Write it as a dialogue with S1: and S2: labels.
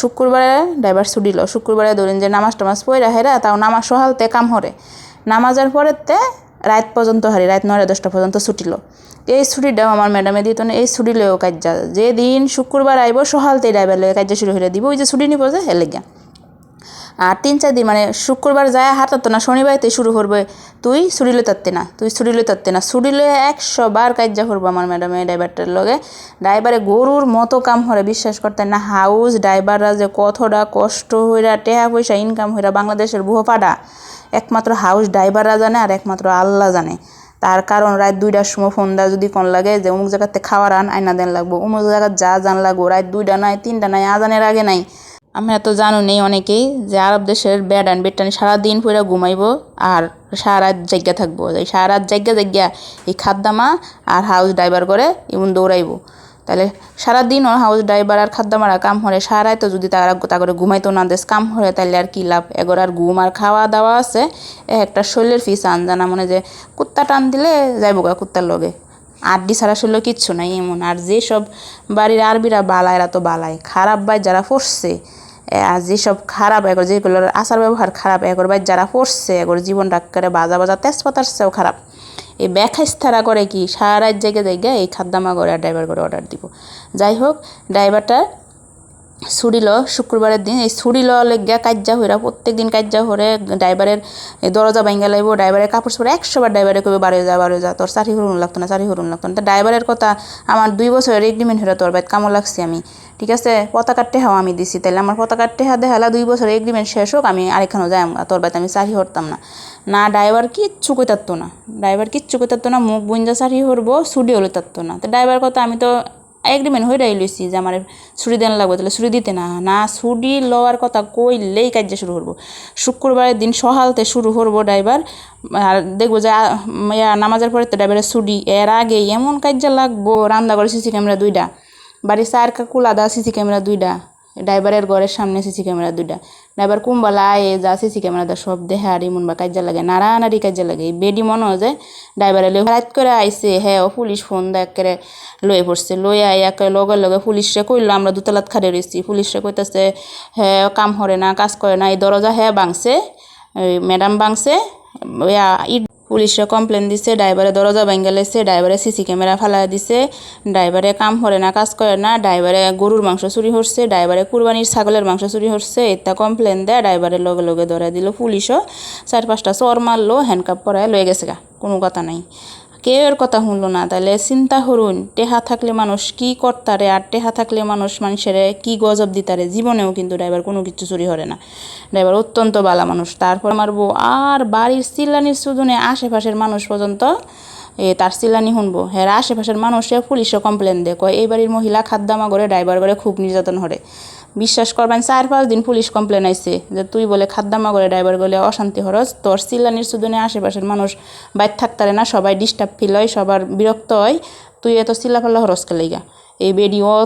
S1: শুক্রবারে ড্রাইভার ছুটি লো শুক্রবারে ধরেন যে নামাজ টামাজ পড়া হেরা তাও নামাজ সহালতে কাম হরে নামাজের পরেতে রাত পর্যন্ত হারি রাত 9-10টা পর্যন্ত ছুটি লো এই ছুটিটাও আমার ম্যাডামে দিত না এই ছুটি লয়েও কাজা যেদিন শুক্রবার আইব সহালতে ড্রাইভার লয়ে কাজা শুরু হয়ে দিব ওই যে ছুটি নিব যে হেলে গিয়া আর 3-4 দিন মানে শুক্রবার যায় হাঁটাতো না শনিবারতে শুরু করবে তুই ছুটি লই তারতে না ছুটি লয়ে 100 বার কাজা করবো আমার ম্যাডামে ড্রাইভারটার লগে ড্রাইভারে গরুর মতো কাম হরে বিশ্বাস করতে না হাউস ড্রাইভাররা যে কতটা কষ্ট হইরা টেহা পয়সা ইনকাম হইরা বাংলাদেশের বুহ পাড়া একমাত্র হাউস ড্রাইভাররা জানে আর একমাত্র আল্লাহ জানে তার কারণ রাত 2টার সময় ফোন দেওয়া যদি কোন লাগে যে অমুক জায়গাতে খাওয়ার আইনা দেন লাগবো অমুক জায়গা যা জান লাগবো রাত 2টা নাই 3টা নাই আজানের আগে নাই আমরা তো জানো নেই অনেকেই যে আরব দেশের বেডান বেডটানি সারাদিন পুরা ঘুমাইবো আর সারা রাত জায়গা থাকবো এই সারা রাত জায়গা এই খাদ্দামা আর হাউস ড্রাইভার করে এমন দৌড়াইবো তাহলে সারাদিন ওর হাউস ড্রাইভার আর খাদ্দামারা কাম হরে সারাই তো যদি তা করে ঘুমাইতো না দেশ কাম হরে তাহলে আর কি লাভ এগোর আর ঘুম আর খাওয়া দাওয়া আছে একটা শরীরের ফিস আনজানা মনে যে কুত্তা টান দিলে যাইবো গা কুত্তার লগে আড্ডি ছাড়া শরীর কিচ্ছু নাই এমন আর যেসব বাড়ির আরবিরা বালায় এরা তো বালায় খারাপ বাই যারা পড়ছে আর যেসব খারাপ এগর যেগুলোর আচার ব্যবহার খারাপ এগর বাই যারা পড়ছে এগর জীবন ডাক্তারে বাজা তেজপাতার চেয়েও খারাপ এই ব্যাখ্যাস্তারা করে কি সারা রাত জেগে এই খাদ্দামা করে আর ড্রাইভার করে অর্ডার দিব যাই হোক ড্রাইভারটা ছুটিল শুক্রবারের দিন এই ছুটিল লেগিয়া কাজ্যা হইরা প্রত্যেক দিন কাজ্যা হরে ড্রাইভারের দরজা ভাঙ্গা লাগবো ড্রাইভারের কাপড় চোপড় 100 বার ড্রাইভারে কবে বাড়ি যা তোর চাকরি হরুন লাগতো না তা ড্রাইভারের কথা আমার 2 বছরের এগ্রিমেন্ট হইরা তোর বাইত কামো লাগছি আমি ঠিক আছে পতাকার টেহাও আমি দিছি তাইলে আমার পতাকার টেহা দেখালা 2 বছরের এগ্রিমেন্ট শেষ হোক আমি আরেকখানেও যাই তোর বাইত আমি চাকরি হরতাম না ড্রাইভার কিচ্ছু কইতারতো না মুখ বুঞ্জা চাকরি হরবো ছুটি হলে তারতো না তো ড্রাইভার কথা আমি তো এগ্রিমেন্ট হইরাই লইছি যে আমার ছুটি দেন লাগবে তাহলে ছুটি দিতে না ছুটি লওয়ার কথা কইলেই কাজ শুরু করবো শুক্রবারের দিন সহালতে শুরু করবো ড্রাইভার আর দেখবো যে নামাজের পরে তো ড্রাইভারের ছুটি এর আগে এমন কাজ লাগবো রান্না করে সিসি ক্যামেরা 2টা বাড়ির 4 কুলাদা সিসি ক্যামেরা 2টা ড্রাইভারের ঘরের সামনে সিসি ক্যামেরা 2টা ড্রাইভার কুম্বালা আয়ে যা সিসি ক্যামেরাটা সব দেখে আর এমন বা কাজা লাগে নাড়ানাড়ি কাজা লাগে এই বেডি মনে হয় যে ড্রাইভারে রাত করে আইসে হ্যাঁ ও পুলিশ ফোন দেখ করে লয়ে পড়ছে লয়ে আইয়া লগে পুলিশে কইলো আমরা দুতলাত খাড়ে রয়েছি পুলিশে কইতেছে হ্যাঁ কাম হরে না কাজ করে না এই দরজা হ্যাঁ ভাঙছে ম্যাডাম ভাঙছে পুলিশে কমপ্লেন দিছে ড্রাইভারে দরজা ভাঙ্গা লাইছে ড্রাইভারে সিসি ক্যামেরা ফালাই দিছে ড্রাইভারে কাম করে না কাজ করে না ড্রাইভারে গরুর মাংস চুরি করছে ড্রাইভারে কুরবানির ছাগলের মাংস চুরি করছে এটা কমপ্লেন দেয় ড্রাইভারের লগে ধরে দিল পুলিশও 4-5টা চর মারলো হ্যান্ডকাপ পরায় লয়ে গেছে গা কোনো কথা নাই কেউ এর কথা শুনলো না তাহলে চিন্তা করুন টেহা থাকলে মানুষ কি করতারে আর টেহা থাকলে মানুষের কি গজব দিতারে জীবনেও কিন্তু ড্রাইভার কোনো কিছু চুরি করে না ড্রাইভার অত্যন্ত ভালো মানুষ তারপর মারবো আর বাড়ির চিল্লানির সুজনে আশেপাশের মানুষ পর্যন্ত তার চিল্লানি শুনবো হ্যাঁ আশেপাশের মানুষে পুলিশে কমপ্লেন দেয় কয় এই বাড়ির মহিলা খাদ্দামা করে ড্রাইভার করে খুব নির্যাতন করে বিশ্বাস করবেন 4-5 দিন পুলিশ কমপ্লেন আইছে যে তুই বলে খাদ্দামা করে ড্রাইভার গলে অশান্তি হরস তোর চিল্লানির সুদনে আশেপাশের মানুষ বাইর থাকতারে না সবাই ডিস্টার্ব ফিল হয় সবার বিরক্ত হয় তুই এত চিল্লাফাল্লা হরস কে লাইগা এই ভিডিও